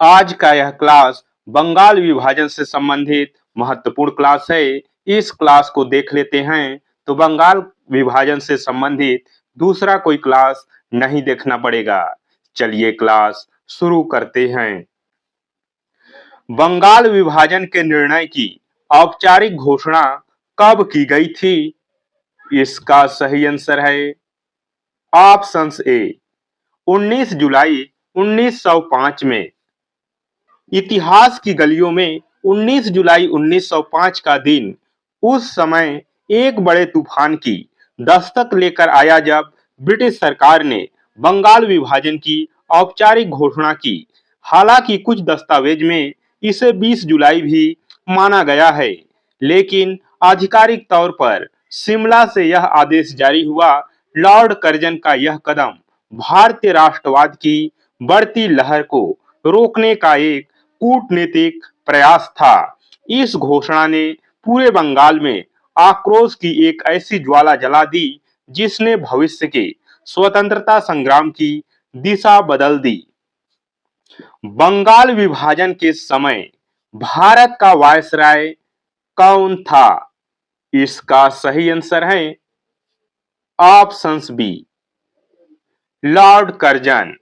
आज का यह क्लास बंगाल विभाजन से संबंधित महत्वपूर्ण क्लास है। इस क्लास को देख लेते हैं तो बंगाल विभाजन से संबंधित दूसरा कोई क्लास नहीं देखना पड़ेगा। चलिए क्लास शुरू करते हैं। बंगाल विभाजन के निर्णय की औपचारिक घोषणा कब की गई थी? इसका सही आंसर है ऑप्शंस ए 19 जुलाई 1905 में। इतिहास की गलियों में 19 जुलाई 1905 का दिन उस समय एक बड़े तूफान की दस्तक लेकर आया जब ब्रिटिश सरकार ने बंगाल विभाजन की औपचारिक घोषणा की। हालांकि कुछ दस्तावेज में इसे 20 जुलाई भी माना गया है, लेकिन आधिकारिक तौर पर शिमला से यह आदेश जारी हुआ। लॉर्ड कर्जन का यह कदम भारतीय राष्ट्रवाद की बढ़ती लहर को रोकने का एक कूटनीतिक प्रयास था। इस घोषणा ने पूरे बंगाल में आक्रोश की एक ऐसी ज्वाला जला दी जिसने भविष्य के स्वतंत्रता संग्राम की दिशा बदल दी। बंगाल विभाजन के समय भारत का वायसराय कौन था? इसका सही आंसर है options B Lord Curzon.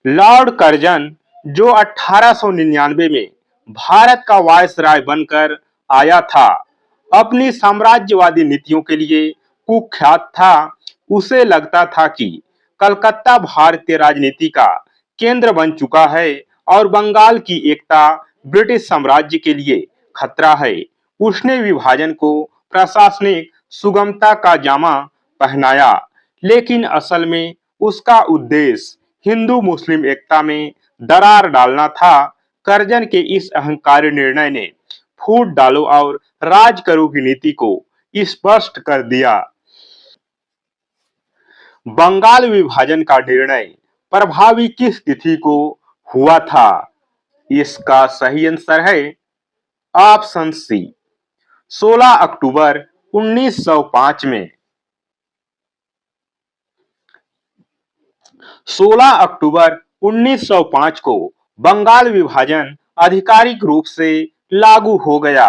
Lord Curzon जो 1899 में भारत का वायसराय बनकर आया था, अपनी साम्राज्यवादी नीतियों के लिए कुख्यात था। उसे लगता था कि कलकत्ता भारतीय राजनीति का केंद्र बन चुका है और बंगाल की एकता ब्रिटिश साम्राज्य के लिए खतरा है। उसने विभाजन को प्रशासनिक सुगमता का जामा पहनाया, लेकिन असल में उसका उद्देश्य हिंदू मुस्लिम एकता में दरार डालना था। कर्जन के इस अहंकारी निर्णय ने फूट डालो और राज करो की नीति को स्पष्ट कर दिया। बंगाल विभाजन का निर्णय प्रभावी किस तिथि को हुआ था? इसका सही आंसर है ऑप्शन सी 16 अक्टूबर 1905 में। 16 अक्टूबर 1905 को बंगाल विभाजन आधिकारिक रूप से लागू हो गया।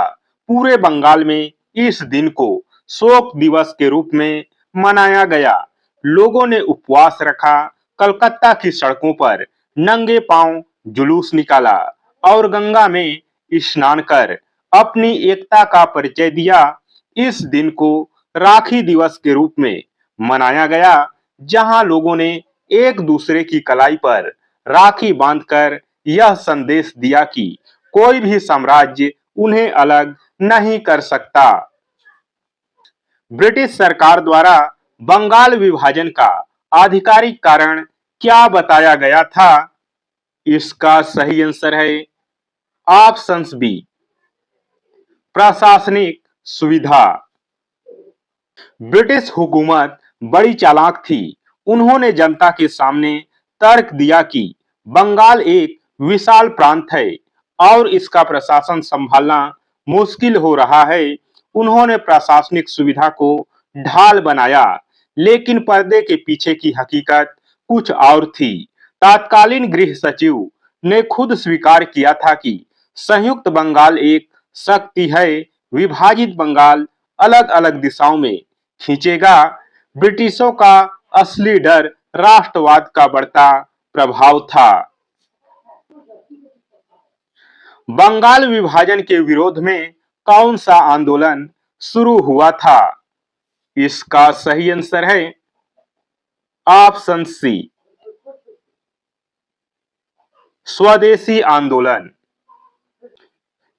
पूरे बंगाल में इस दिन को शोक दिवस के रूप में मनाया गया। लोगों ने उपवास रखा, कलकत्ता की सड़कों पर नंगे पांव जुलूस निकाला और गंगा में स्नान कर अपनी एकता का परिचय दिया। इस दिन को राखी दिवस के रूप में मनाया गया, जहां लोगों ने एक दूसरे की कलाई पर राखी बांधकर यह संदेश दिया कि कोई भी साम्राज्य उन्हें अलग नहीं कर सकता। ब्रिटिश सरकार द्वारा बंगाल विभाजन का आधिकारिक कारण क्या बताया गया था? इसका सही आंसर है ऑप्शंस बी प्रशासनिक सुविधा। ब्रिटिश हुकूमत बड़ी चालाक थी। उन्होंने जनता के सामने तर्क दिया कि बंगाल एक विशाल प्रांत है और इसका प्रशासन संभालना मुश्किल हो रहा है। उन्होंने प्रशासनिक सुविधा को ढाल बनाया, लेकिन पर्दे के पीछे की हकीकत कुछ और थी। तत्कालीन गृह सचिव ने खुद स्वीकार किया था कि संयुक्त बंगाल एक शक्ति है, विभाजित बंगाल अलग अलग दिशाओं में खींचेगा। ब्रिटिशों का असली डर राष्ट्रवाद का बढ़ता प्रभाव था। बंगाल विभाजन के विरोध में कौन सा आंदोलन शुरू हुआ था? इसका सही आंसर है ऑप्शन सी स्वदेशी आंदोलन।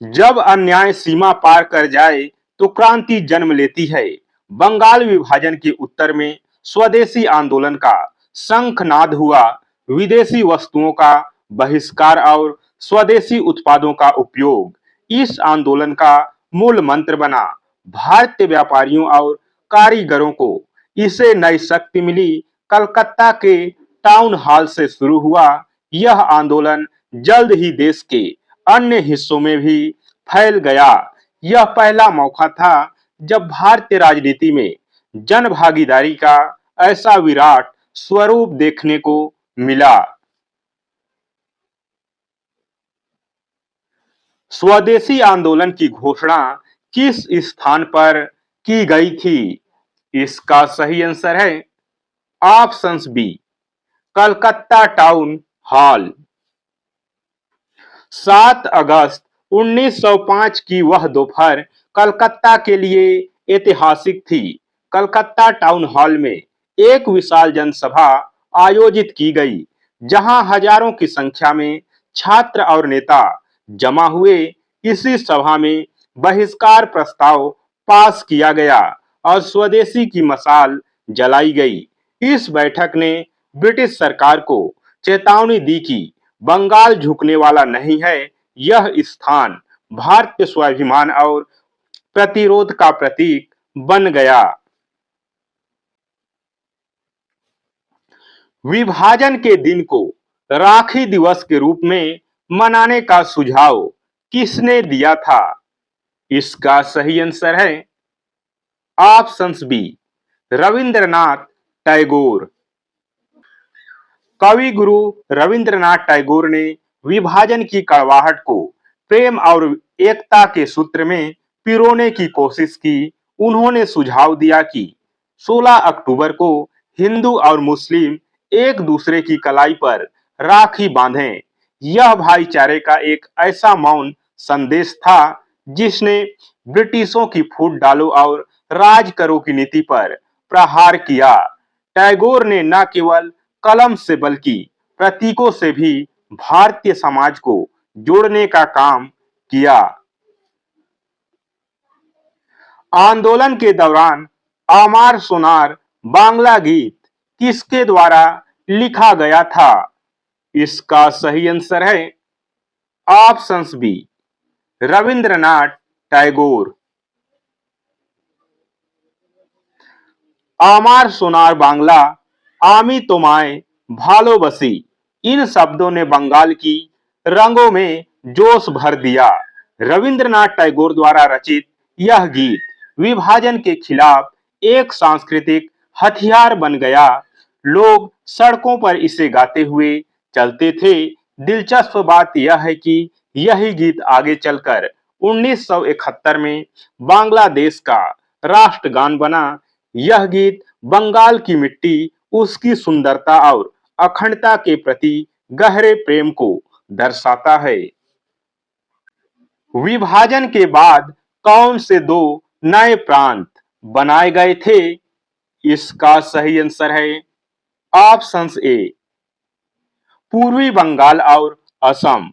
जब अन्याय सीमा पार कर जाए तो क्रांति जन्म लेती है। बंगाल विभाजन के उत्तर में स्वदेशी आंदोलन का शंखनाद हुआ। विदेशी वस्तुओं का बहिष्कार और स्वदेशी उत्पादों का उपयोग इस आंदोलन का मूल मंत्र बना। भारतीय व्यापारियों और कारीगरों को इसे नई शक्ति मिली। कलकत्ता के टाउन हॉल से शुरू हुआ यह आंदोलन जल्द ही देश के अन्य हिस्सों में भी फैल गया। यह पहला मौका था जब भारतीय राजनीति में जन भागीदारी का ऐसा विराट स्वरूप देखने को मिला। स्वदेशी आंदोलन की घोषणा किस स्थान पर की गई थी? इसका सही आंसर है option B, Calcutta town hall. 7 अगस्त 1905 की वह दोपहर कलकत्ता के लिए ऐतिहासिक थी। कलकत्ता टाउन हॉल में एक विशाल जनसभा आयोजित की गई, जहां हजारों की संख्या में छात्र और नेता जमा हुए। इसी सभा में बहिष्कार प्रस्ताव पास किया गया और स्वदेशी की मशाल जलाई गई। इस बैठक ने ब्रिटिश सरकार को चेतावनी दी कि बंगाल झुकने वाला नहीं है। यह स्थान भारतीय स्वाभिमान और प्रतिरोध का प्रतीक बन गया। विभाजन के दिन को राखी दिवस के रूप में मनाने का सुझाव किसने दिया था? इसका सही आंसर है ऑप्शन बी, रविंद्रनाथ टैगोर। कवि गुरु रविंद्रनाथ टैगोर ने विभाजन की कड़वाहट को प्रेम और एकता के सूत्र में पिरोने की कोशिश की। उन्होंने सुझाव दिया कि 16 अक्टूबर को हिंदू और मुस्लिम एक दूसरे की कलाई पर राखी बांधें। यह भाईचारे का एक ऐसा मौन संदेश था जिसने ब्रिटिशों की फूट डालो और राज करो की नीति पर प्रहार किया। टैगोर ने न केवल कलम से बल्कि प्रतीकों से भी भारतीय समाज को जोड़ने का काम किया। आंदोलन के दौरान आमार सोनार बांग्ला गीत किसके द्वारा लिखा गया था? इसका सही आंसर है ऑप्शन बी, रविंद्रनाथ टैगोर। आमार सोनार बांग्ला, आमी तोमाय भालोबसी, इन शब्दों ने बंगाल की रंगों में जोश भर दिया। रविंद्रनाथ टैगोर द्वारा रचित यह गीत विभाजन के खिलाफ एक सांस्कृतिक हथियार बन गया। लोग सड़कों पर इसे गाते हुए चलते थे। दिलचस्प बात यह है कि यही गीत आगे चलकर 1971 में बांग्लादेश का राष्ट्रगान बना। यह गीत बंगाल की मिट्टी, उसकी सुंदरता और अखंडता के प्रति गहरे प्रेम को दर्शाता है। विभाजन के बाद कौन से दो नए प्रांत बनाए गए थे? इसका सही आंसर है ऑप्शन ए, पूर्वी बंगाल और असम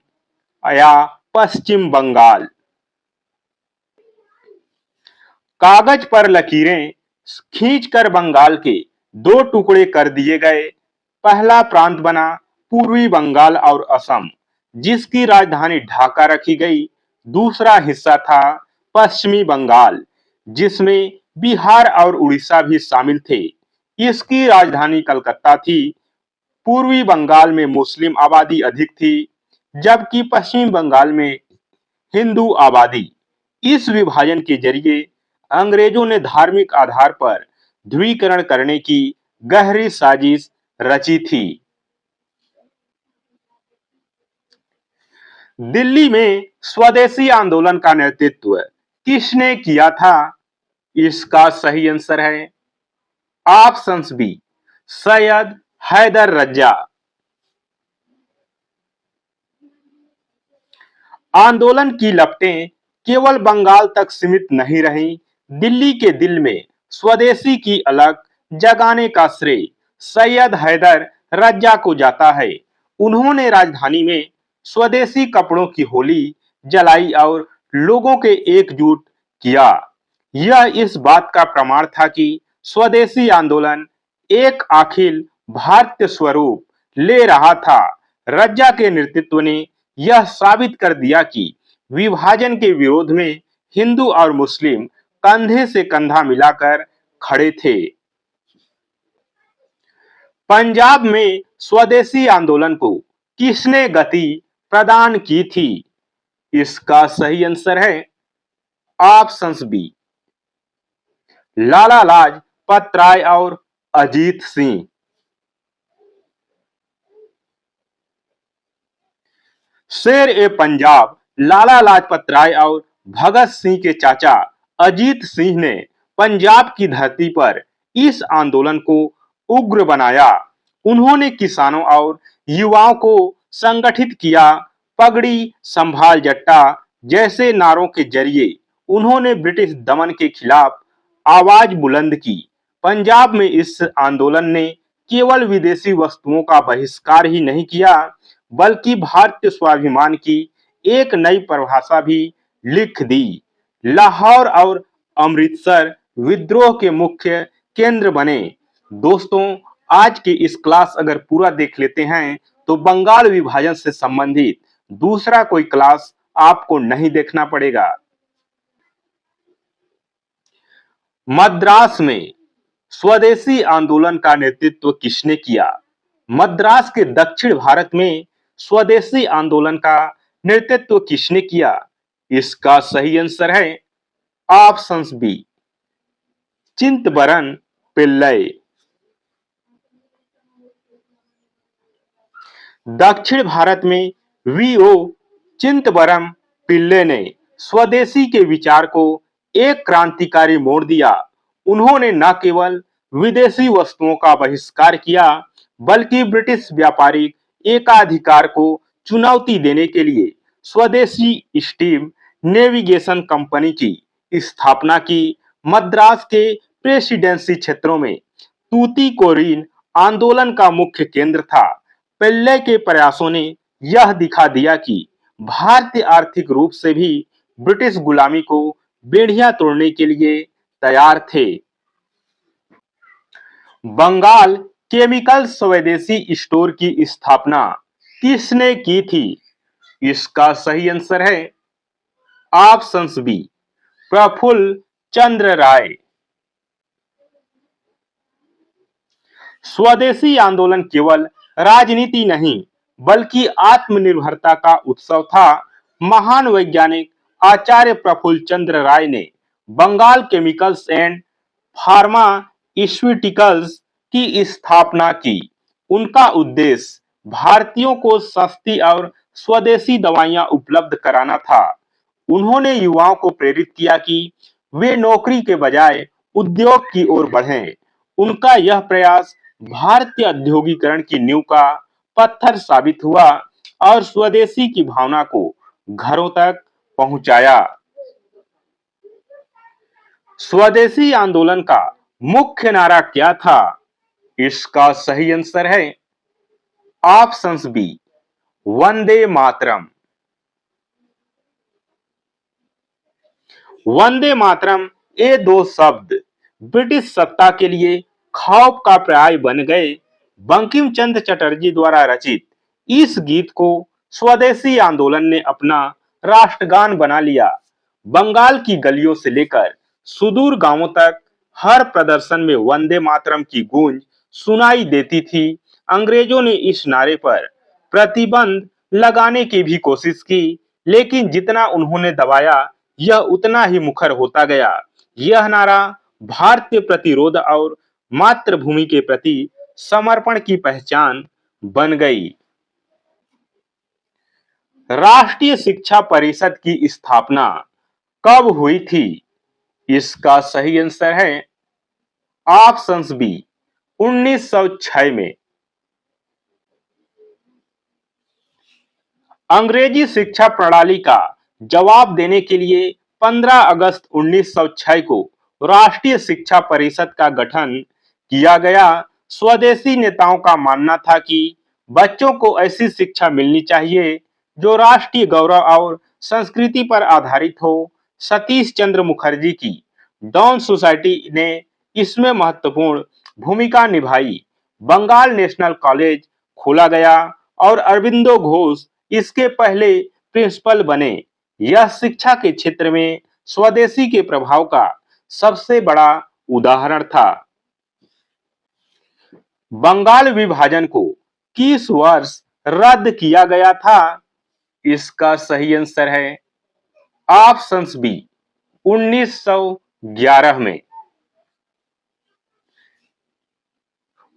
या पश्चिम बंगाल। कागज पर लकीरें खींचकर बंगाल के दो टुकड़े कर दिए गए। पहला प्रांत बना पूर्वी बंगाल और असम, जिसकी राजधानी ढाका रखी गई। दूसरा हिस्सा था पश्चिमी बंगाल, जिसमें बिहार और उड़ीसा भी शामिल थे। इसकी राजधानी कलकत्ता थी। पूर्वी बंगाल में मुस्लिम आबादी अधिक थी, जबकि पश्चिमी बंगाल में हिंदू आबादी। इस विभाजन के जरिए अंग्रेजों ने धार्मिक आधार पर ध्रुवीकरण करने की गहरी साजिश रची थी। दिल्ली में स्वदेशी आंदोलन का नेतृत्व किसने किया था? इसका सही आंसर है ऑप्शन बी, सैयद हैदर रजा। आंदोलन की लपटें केवल बंगाल तक सीमित नहीं रहीं। दिल्ली के दिल में स्वदेशी की अलग जगाने का श्रेय सैयद हैदर रजा को जाता है। उन्होंने राजधानी में स्वदेशी कपड़ों की होली जलाई और लोगों के एकजुट किया। यह इस बात का प्रमाण था कि स्वदेशी आंदोलन एक अखिल भारतीय स्वरूप ले रहा था। रज्जा के नेतृत्व ने यह साबित कर दिया कि विभाजन के विरोध में हिंदू और मुस्लिम कंधे से कंधा मिलाकर खड़े थे। पंजाब में स्वदेशी आंदोलन को किसने गति प्रदान की थी? इसका सही आंसर है ऑप्शन बी, लाला लाजपत राय और अजीत सिंह। शेर ए पंजाब लाला लाजपत राय और भगत सिंह के चाचा अजीत सिंह ने पंजाब की धरती पर इस आंदोलन को उग्र बनाया। उन्होंने किसानों और युवाओं को संगठित किया। पगड़ी संभाल जट्टा जैसे नारों के जरिए उन्होंने ब्रिटिश दमन के खिलाफ आवाज बुलंद की। पंजाब में इस आंदोलन ने केवल विदेशी वस्तुओं का बहिष्कार ही नहीं किया, बल्कि भारतीय स्वाभिमान की एक नई परिभाषा भी लिख दी। लाहौर और अमृतसर विद्रोह के मुख्य केंद्र बने। दोस्तों, आज के इस क्लास अगर पूरा देख लेते हैं तो बंगाल विभाजन से संबंधित दूसरा कोई क्लास आपको नहीं देखना पड़ेगा। मद्रास में स्वदेशी आंदोलन का नेतृत्व किसने किया? मद्रास के दक्षिण भारत में स्वदेशी आंदोलन का नेतृत्व किसने किया? इसका सही आंसर है ऑप्शन बी, चिंतबरन पिल्लई। दक्षिण भारत में वीओ चिंतबरम पिल्ले ने स्वदेशी के विचार को एक क्रांतिकारी मोड़ दिया। उन्होंने न केवल विदेशी वस्तुओं का बहिष्कार किया, बल्कि ब्रिटिश व्यापारिक एकाधिकार को चुनौती देने के लिए स्वदेशी स्टीम नेविगेशन कंपनी की स्थापना की। मद्रास के प्रेसिडेंसी क्षेत्रों में तूतीकोरिन आंदोलन का मुख्य केंद्र था। पिल्ले के प्रयासों ने यह दिखा दिया कि भारतीय आर्थिक रूप से भी ब्रिटिश गुलामी को बेड़ियां तोड़ने के लिए तैयार थे। बंगाल केमिकल स्वदेशी स्टोर की स्थापना किसने की थी? इसका सही आंसर है ऑप्शन बी, प्रफुल्ल चंद्र राय। स्वदेशी आंदोलन केवल राजनीति नहीं, बल्कि आत्मनिर्भरता का उत्सव था। महान वैज्ञानिक आचार्य प्रफुल्ल चंद्र राय ने बंगाल केमिकल्स एंड फार्मास्यूटिकल्स की स्थापना की। उनका उद्देश्य भारतीयों को सस्ती और स्वदेशी दवाइयां उपलब्ध कराना था। उन्होंने युवाओं को प्रेरित किया कि वे नौकरी के बजाय उद्योग की ओर बढ़ें। उनका यह प्रयास भारतीय औद्योगिकरण की नींव का पत्थर साबित हुआ और स्वदेशी की भावना को घरों तक पहुंचाया। स्वदेशी आंदोलन का मुख्य नारा क्या था? इसका सही आंसर है ऑप्शन बी, वंदे मातरम। वंदे मातरम ये दो शब्द ब्रिटिश सत्ता के लिए खौफ का पर्याय बन गए। बंकिम चंद्र चटर्जी द्वारा रचित इस गीत को स्वदेशी आंदोलन ने अपना राष्ट्रगान बना लिया। बंगाल की गलियों से लेकर सुदूर गांवों तक हर प्रदर्शन में वंदे मातरम की गूंज सुनाई देती थी। अंग्रेजों ने इस नारे पर प्रतिबंध लगाने की भी कोशिश की, लेकिन जितना उन्होंने दबाया यह उतना ही मुखर होता गया। यह नारा भारतीय प्रतिरोध और मातृभूमि के प्रति समर्पण की पहचान बन गई। राष्ट्रीय शिक्षा परिषद की स्थापना कब हुई थी? इसका सही आंसर है ऑप्शन बी, 1906 में। अंग्रेजी शिक्षा प्रणाली का जवाब देने के लिए 15 अगस्त 1906 को राष्ट्रीय शिक्षा परिषद का गठन किया गया। स्वदेशी नेताओं का मानना था कि बच्चों को ऐसी शिक्षा मिलनी चाहिए जो राष्ट्रीय गौरव और संस्कृति पर आधारित हो। सतीश चंद्र मुखर्जी की डॉन सोसाइटी ने इसमें महत्वपूर्ण भूमिका निभाई। बंगाल नेशनल कॉलेज खोला गया और अरबिंदो घोष इसके पहले प्रिंसिपल बने। यह शिक्षा के क्षेत्र में स्वदेशी के प्रभाव का सबसे बड़ा उदाहरण था। बंगाल विभाजन को किस वर्ष रद्द किया गया था? इसका सही आंसर है ऑप्शन बी, 1911 में।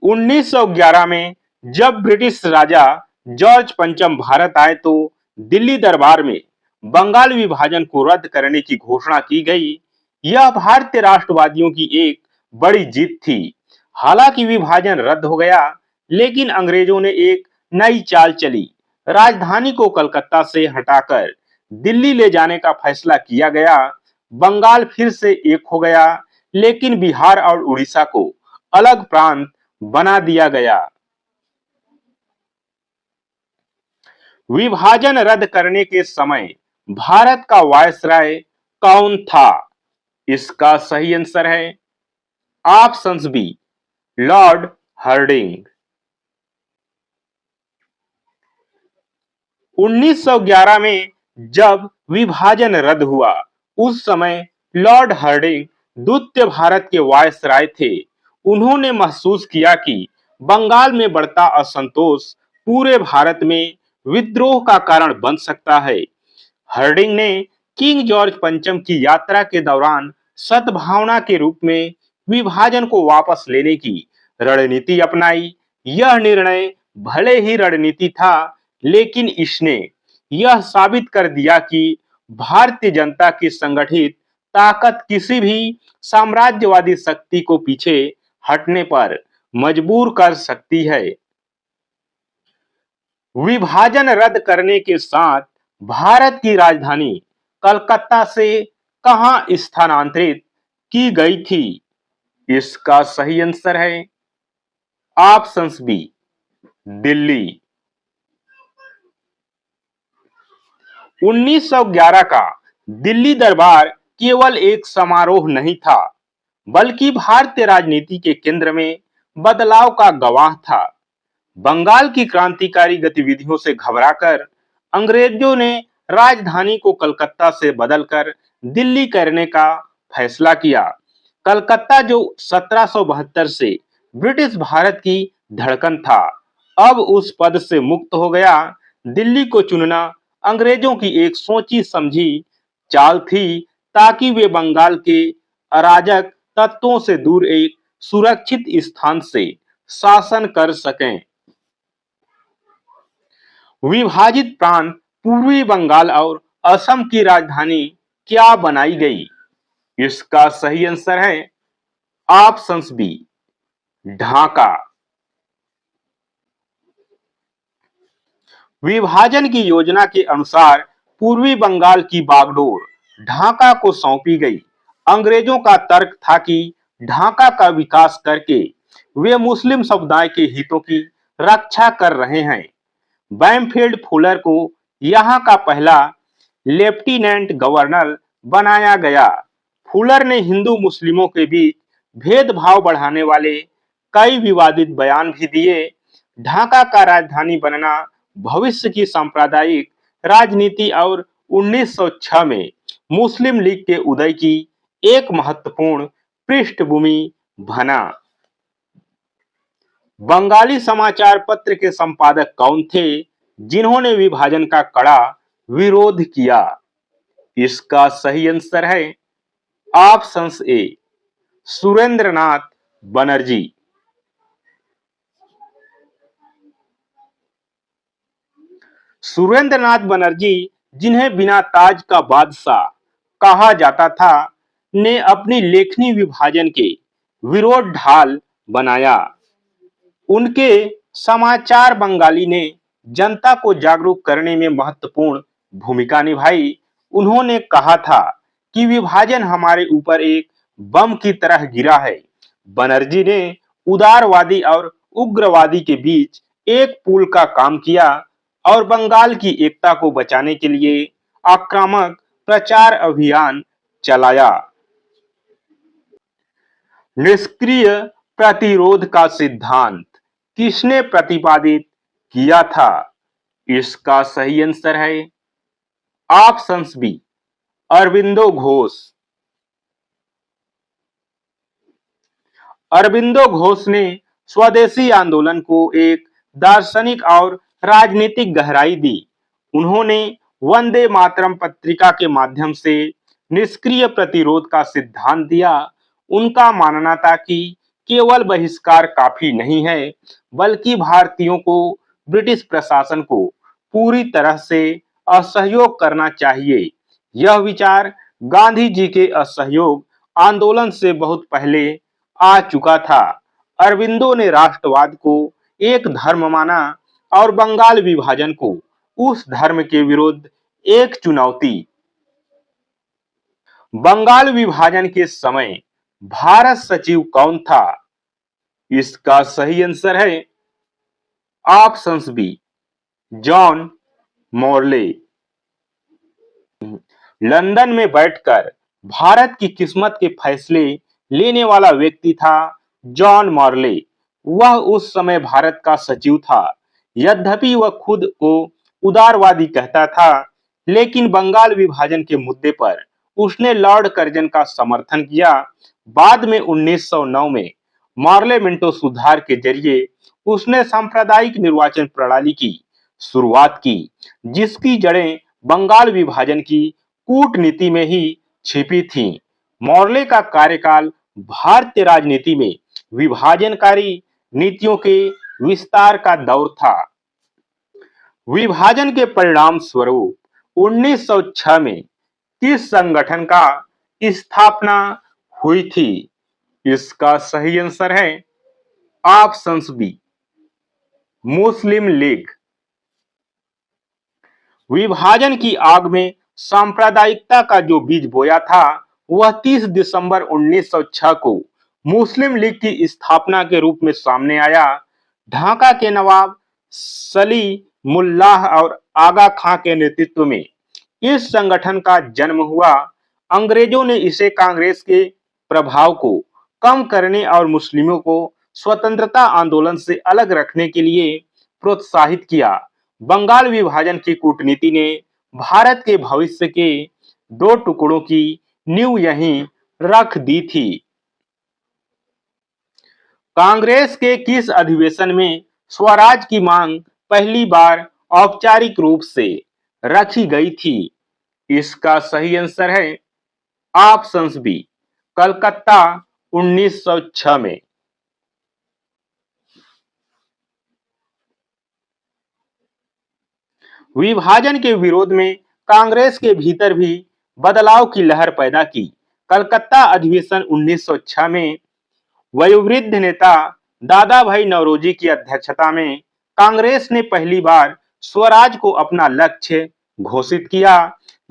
1911 में जब ब्रिटिश राजा जॉर्ज पंचम भारत आए तो दिल्ली दरबार में बंगाल विभाजन को रद्द करने की घोषणा की गई। यह भारतीय राष्ट्रवादियों की एक बड़ी जीत थी। हालांकि विभाजन रद्द हो गया, लेकिन अंग्रेजों ने एक नई चाल चली। राजधानी को कलकत्ता से हटाकर दिल्ली ले जाने का फैसला किया गया। बंगाल फिर से एक हो गया, लेकिन बिहार और उड़ीसा को अलग प्रांत बना दिया गया। विभाजन रद्द करने के समय भारत का वायसराय कौन था? इसका सही आंसर है ऑप्शन बी, लॉर्ड हार्डिंग। 1911 में जब विभाजन रद्द हुआ, उस समय लॉर्ड हार्डिंग द्वितीय भारत के वायसराय थे। उन्होंने महसूस किया कि बंगाल में बढ़ता असंतोष पूरे भारत में विद्रोह का कारण बन सकता है। हार्डिंग ने किंग जॉर्ज पंचम की यात्रा के दौरान सद्भावना के रूप में विभाजन को वापस लेने की रणनीति अपनाई। यह निर्णय भले ही रणनीति था, लेकिन इसने यह साबित कर दिया कि भारतीय जनता की संगठित ताकत किसी भी साम्राज्यवादी शक्ति को पीछे हटने पर मजबूर कर सकती है। विभाजन रद्द करने के साथ भारत की राजधानी कलकत्ता से कहां स्थानांतरित की गई थी? इसका सही आंसर है ऑप्शन बी, दिल्ली। 1911 का दिल्ली दरबार केवल एक समारोह नहीं था, बल्कि भारतीय राजनीति के केंद्र में बदलाव का गवाह था। बंगाल की क्रांतिकारी गतिविधियों से घबराकर अंग्रेजों ने राजधानी को कलकत्ता से बदलकर दिल्ली करने का फैसला किया। कलकत्ता जो 1772 से ब्रिटिश भारत की धड़कन था, अब उस पद से मुक्त हो गया। दिल्ली को चुनना अंग्रेजों की एक सोची समझी चाल थी, ताकि वे बंगाल के अराजक तत्वों से दूर एक सुरक्षित स्थान से शासन कर सकें। विभाजित प्रांत पूर्वी बंगाल और असम की राजधानी क्या बनाई गई? इसका सही आंसर है ऑप्शन बी, ढाका। विभाजन की योजना के अनुसार पूर्वी बंगाल की बागडोर ढाका को सौंपी गई। अंग्रेजों का तर्क था कि ढाका का विकास करके वे मुस्लिम समुदाय के हितों की रक्षा कर रहे हैं। बैमफील्ड फुलर को यहां का पहला लेफ्टिनेंट गवर्नर बनाया गया। फुलर ने हिंदू मुस्लिमों के बीच भेदभाव बढ़ाने वाले कई विवादित बयान भी दिए। ढाका का राजधानी बनना भविष्य की सांप्रदायिक राजनीति और 1906 में मुस्लिम लीग के उदय की एक महत्वपूर्ण पृष्ठभूमि बना। बंगाली समाचार पत्र के संपादक कौन थे जिन्होंने विभाजन का कड़ा विरोध किया? इसका सही आंसर है ऑप्शन ए, सुरेंद्रनाथ बनर्जी। सुरेंद्रनाथ बनर्जी, जिन्हें बिना ताज का बादशाह कहा जाता था, ने अपनी लेखनी विभाजन के विरोध ढाल बनाया। उनके समाचार बंगाली ने जनता को जागरूक करने में महत्वपूर्ण भूमिका निभाई। उन्होंने कहा था कि विभाजन हमारे ऊपर एक बम की तरह गिरा है। बनर्जी ने उदारवादी और उग्रवादी के बीच एक पुल का काम किया और बंगाल की एकता को बचाने के लिए आक्रामक प्रचार अभियान चलाया। निष्क्रिय प्रतिरोध का सिद्धांत किसने प्रतिपादित किया था? इसका सही आंसर है ऑप्शन बी, अरबिंदो घोष। अरबिंदो घोष ने स्वदेशी आंदोलन को एक दार्शनिक और राजनीतिक गहराई दी। उन्होंने वंदे मातरम पत्रिका के माध्यम से निष्क्रिय प्रतिरोध का सिद्धांत दिया। उनका मानना था कि केवल बहिष्कार काफी नहीं है, बल्कि भारतीयों को ब्रिटिश प्रशासन को पूरी तरह से असहयोग करना चाहिए। यह विचार गांधी जी के असहयोग आंदोलन से बहुत पहले आ चुका था। अरबिंदो ने राष्ट्रवाद को एक धर्म माना और बंगाल विभाजन को उस धर्म के विरुद्ध एक चुनौती। बंगाल विभाजन के समय भारत सचिव कौन था? इसका सही आंसर है options B, John Morley. London में बैठकर भारत की किस्मत के फैसले लेने वाला व्यक्ति था जॉन मॉर्ले। वह उस समय भारत का सचिव था। यद्यपि वह खुद को उदारवादी कहता था, लेकिन बंगाल विभाजन के मुद्दे पर उसने लॉर्ड कर्जन का समर्थन किया। बाद में 1909 में पार्लियामेंटो सुधार के जरिए उसने सांप्रदायिक निर्वाचन प्रणाली की शुरुआत की, जिसकी जड़ें बंगाल विभाजन की कूटनीति में ही छिपी थीं। मॉर्ले का कार्यकाल भारतीय राजनीति में विभाजनकारी नीतियों के विस्तार का दौर था। विभाजन के परिणाम स्वरूप 1906 में किस संगठन का स्थापना हुई थी? इसका सही आंसर है ऑप्शंस बी, मुस्लिम लीग। विभाजन की आग में सांप्रदायिकता का जो बीज बोया था, वह 30 दिसंबर 1906 को मुस्लिम लीग की स्थापना के रूप में सामने आया। ढाका के नवाब सलीमुल्लाह और आगा खां के नेतृत्व में इस संगठन का जन्म हुआ। अंग्रेजों ने इसे कांग्रेस के प्रभाव को कम करने और मुस्लिमों को स्वतंत्रता आंदोलन से अलग रखने के लिए प्रोत्साहित किया। बंगाल विभाजन की कूटनीति ने भारत के भविष्य के दो टुकड़ों की नींव यहीं रख दी थी। कांग्रेस के किस अधिवेशन में स्वराज की मांग पहली बार औपचारिक रूप से रखी गई थी? इसका सही आंसर है ऑप्शंस बी, कलकत्ता 1906 में। विभाजन के विरोध में कांग्रेस के भीतर भी बदलाव की लहर पैदा की। कलकत्ता अधिवेशन 1906 में वयोवृद्ध नेता दादा भाई नौरोजी की अध्यक्षता में कांग्रेस ने पहली बार स्वराज को अपना लक्ष्य घोषित किया।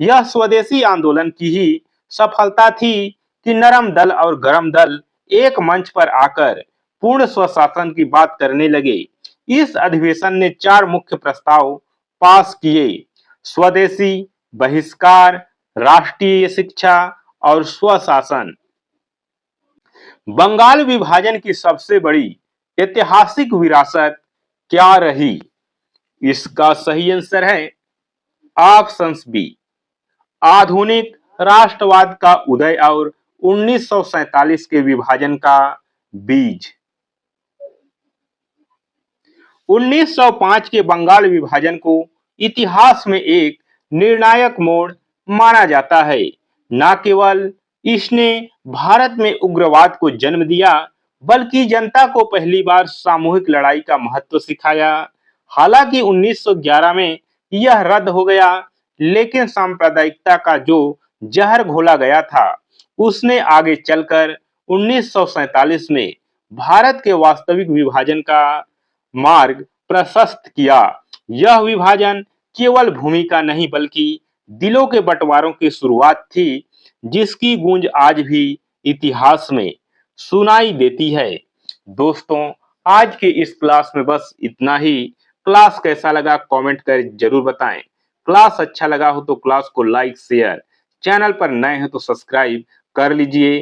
यह स्वदेशी आंदोलन की ही सफलता थी कि नरम दल और गरम दल एक मंच पर आकर पूर्ण स्वशासन की बात करने लगे। इस अधिवेशन ने 4 मुख्य प्रस्ताव पास किए: स्वदेशी, बहिष्कार, राष्ट्रीय शिक्षा और स्वशासन। बंगाल विभाजन की सबसे बड़ी ऐतिहासिक विरासत क्या रही? इसका सही आंसर है ऑप्शंस बी, आधुनिक राष्ट्रवाद का उदय और 1947 के विभाजन का बीज। 1905 के बंगाल विभाजन को इतिहास में एक निर्णायक मोड़ माना जाता है। न केवल इसने भारत में उग्रवाद को जन्म दिया, बल्कि जनता को पहली बार सामूहिक लड़ाई का महत्व सिखाया। हालांकि 1911 में यह रद्द हो गया, लेकिन सांप्रदायिकता का जो जहर घोला गया था, उसने आगे चलकर 1947 में भारत के वास्तविक विभाजन का मार्ग प्रशस्त किया। यह विभाजन केवल भूमि का नहीं, बल्कि दिलों के बंटवारों की शुरुआत थी, जिसकी गूंज आज भी इतिहास में सुनाई देती है। दोस्तों, आज के इस क्लास में बस इतना ही। क्लास कैसा लगा कमेंट कर जरूर बताएं। क्लास अच्छा लगा हो तो क्लास को लाइक शेयर, चैनल पर नए हैं तो सब्सक्राइब कर लीजिए।